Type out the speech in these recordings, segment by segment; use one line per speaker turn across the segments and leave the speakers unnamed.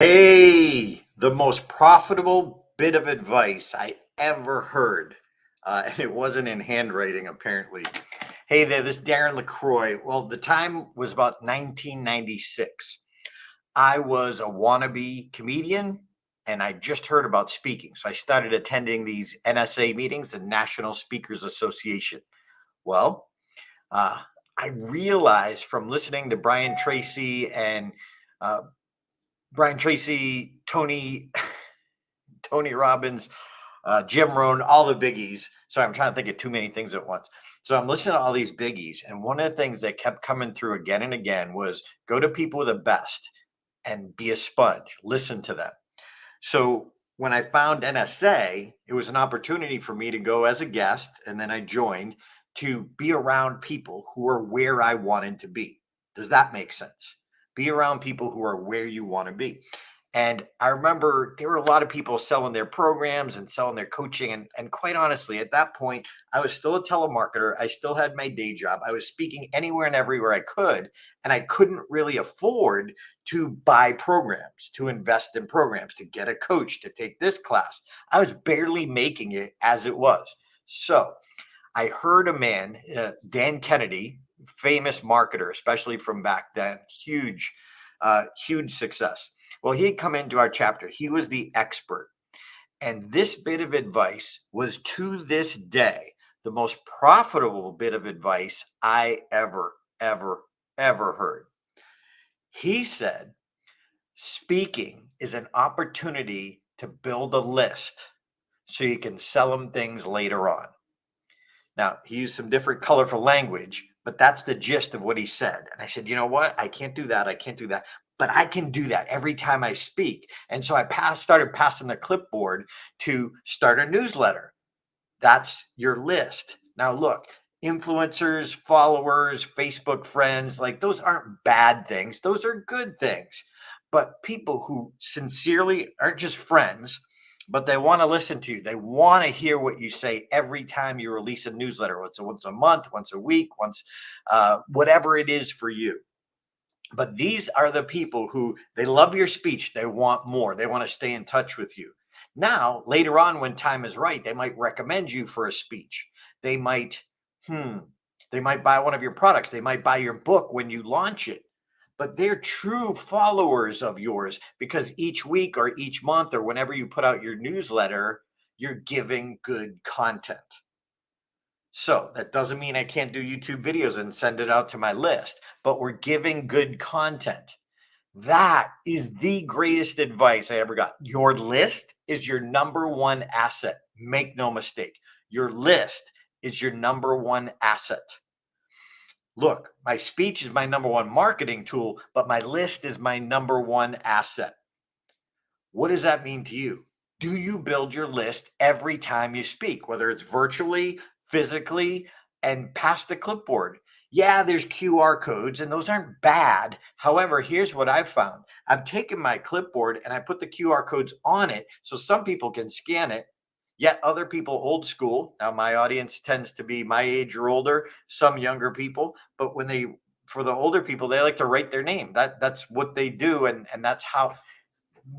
Hey, the most profitable bit of advice I ever heard. And it wasn't in handwriting, apparently. Hey there, this is Darren LaCroix. Well, the time was about 1996. I was a wannabe comedian and I just heard about speaking. So I started attending these NSA meetings, the National Speakers Association. Well, uh, I realized from listening to uh, Brian Tracy, Tony Robbins, Jim Rohn, all the biggies. So I'm trying to think of too many things at once. So I'm listening to all these biggies, and one of the things that kept coming through again and again was go to people with the best and be a sponge. Listen to them. So when I found NSA, it was an opportunity for me to go as a guest, and then I joined to be around people who are where I wanted to be. Does that make sense? Be around people who are where you want to be. And I remember there were a lot of people selling their programs and selling their coaching. And quite honestly, at that point, I was still a telemarketer. I still had my day job. I was speaking anywhere and everywhere I could. And I couldn't really afford to buy programs, to invest in programs, to get a coach, to take this class. I was barely making it as it was. So I heard a man, Dan Kennedy, famous marketer, especially from back then, huge success. Well, he had come into our chapter. He was the expert. And this bit of advice was to this day the most profitable bit of advice I ever heard. He said, speaking is an opportunity to build a list so you can sell them things later on. Now, he used some different colorful language, but that's the gist of what he said. And I said, you know what? I can't do that. I can't do that. But I can do that every time I speak. And so started passing the clipboard to start a newsletter. That's your list. Now, look, influencers, followers, Facebook friends, like those aren't bad things. Those are good things. But people who sincerely aren't just friends, but they want to listen to you. They want to hear what you say every time you release a newsletter. Once a month, once a week, whatever it is for you. But these are the people who they love your speech. They want more. They want to stay in touch with you. Now, later on, when time is right, they might recommend you for a speech. They might, hmm, they might buy one of your products. They might buy your book when you launch it. But they're true followers of yours because each week or each month or whenever you put out your newsletter, you're giving good content. So that doesn't mean I can't do YouTube videos and send it out to my list, but we're giving good content. That is the greatest advice I ever got. Your list is your number one asset. Make no mistake. Your list is your number one asset. Look, my speech is my number one marketing tool, but my list is my number one asset. What does that mean to you? Do you build your list every time you speak, whether it's virtually, physically, and pass the clipboard? Yeah, there's QR codes and those aren't bad. However, here's what I've found. I've taken my clipboard and I put the QR codes on it so some people can scan it, yet other people old school. Now my audience tends to be my age or older, some younger people, but for the older people, they like to write their name. That's what they do and that's how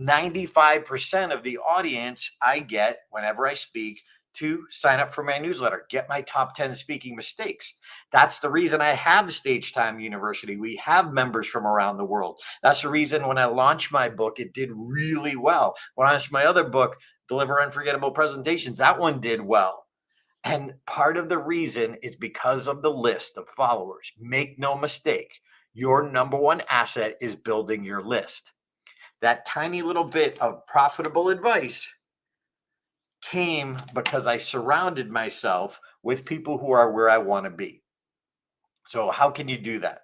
95% of the audience I get whenever I speak to sign up for my newsletter, get my top 10 speaking mistakes. That's the reason I have Stage Time University. We have members from around the world. That's the reason when I launched my book, it did really well. When I launched my other book, Deliver Unforgettable Presentations, that one did well. And part of the reason is because of the list of followers. Make no mistake, your number one asset is building your list. That tiny little bit of profitable advice came because I surrounded myself with people who are where I want to be. So, how can you do that?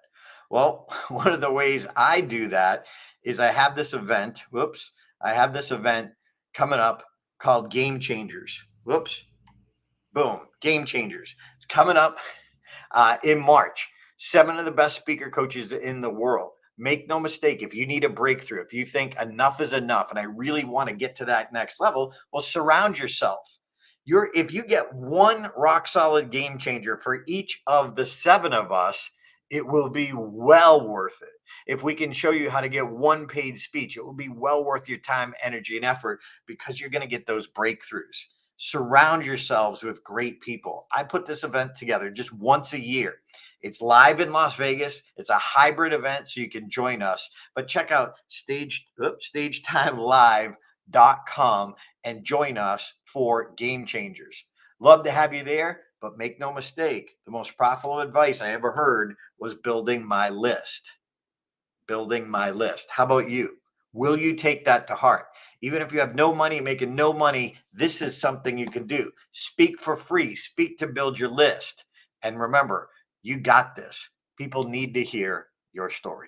Well, one of the ways I do that is I have this event. I have this event coming up called Game Changers. Boom, Game Changers. It's coming up in March. 7 of the best speaker coaches in the world. Make no mistake, if you need a breakthrough, if you think enough is enough and I really want to get to that next level, well, surround yourself. If you get one rock solid game changer for each of the 7 of us, It will be well worth it. If we can show you how to get one paid speech, it will be well worth your time, energy, and effort because you're going to get those breakthroughs. Surround yourselves with great people. I put this event together just once a year. It's live in Las Vegas. It's a hybrid event, so you can join us. But check out stagetimelive.com and join us for Game Changers. Love to have you there, but make no mistake, the most profitable advice I ever heard was building my list. Building my list. How about you? Will you take that to heart? Even if you have no money, making no money, this is something you can do. Speak for free, speak to build your list. And remember, you got this. People need to hear your story.